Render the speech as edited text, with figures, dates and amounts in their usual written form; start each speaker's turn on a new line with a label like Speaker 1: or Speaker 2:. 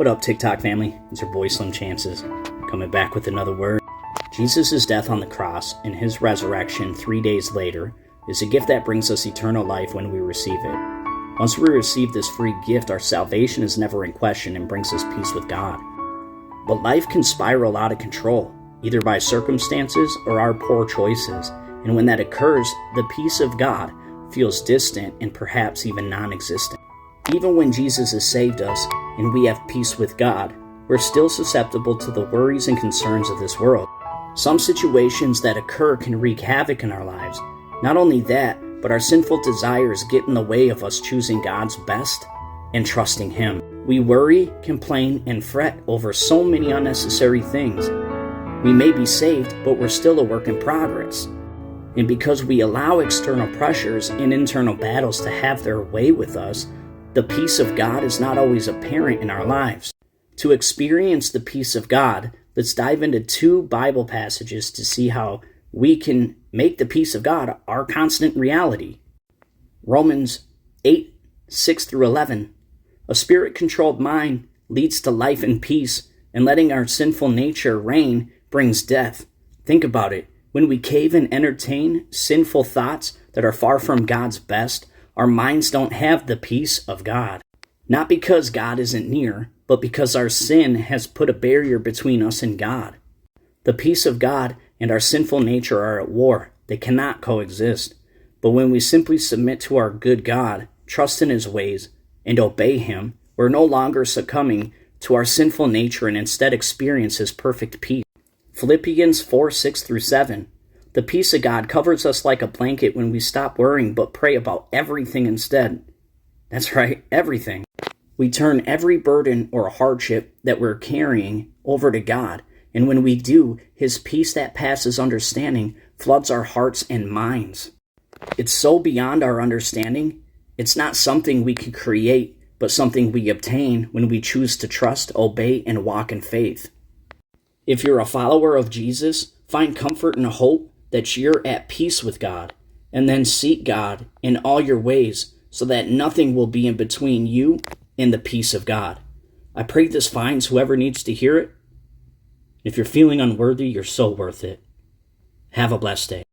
Speaker 1: What up, TikTok family? It's your boy Slim Chances, coming back with another word. Jesus' death on the cross and his resurrection 3 days later is a gift that brings us eternal life when we receive it. Once we receive this free gift, our salvation is never in question and brings us peace with God. But life can spiral out of control, either by circumstances or our poor choices, and when that occurs, the peace of God feels distant and perhaps even non-existent. Even when Jesus has saved us and we have peace with God, we're still susceptible to the worries and concerns of this world. Some situations that occur can wreak havoc in our lives. Not only that, but our sinful desires get in the way of us choosing God's best and trusting Him. We worry, complain, and fret over so many unnecessary things. We may be saved, but we're still a work in progress. And because we allow external pressures and internal battles to have their way with us, the peace of God is not always apparent in our lives. To experience the peace of God, let's dive into 2 Bible passages to see how we can make the peace of God our constant reality. Romans 8, 6 through 11. A spirit-controlled mind leads to life and peace, and letting our sinful nature reign brings death. Think about it. When we cave and entertain sinful thoughts that are far from God's best, our minds don't have the peace of God. Not because God isn't near, but because our sin has put a barrier between us and God. The peace of God and our sinful nature are at war. They cannot coexist. But when we simply submit to our good God, trust in His ways, and obey Him, we're no longer succumbing to our sinful nature and instead experience His perfect peace. Philippians 4, 6 through 7. The peace of God covers us like a blanket when we stop worrying but pray about everything instead. That's right, everything. We turn every burden or hardship that we're carrying over to God, and when we do, His peace that passes understanding floods our hearts and minds. It's so beyond our understanding, it's not something we can create, but something we obtain when we choose to trust, obey, and walk in faith. If you're a follower of Jesus, find comfort and hope that you're at peace with God, and then seek God in all your ways so that nothing will be in between you and the peace of God. I pray this finds whoever needs to hear it. If you're feeling unworthy, you're so worth it. Have a blessed day.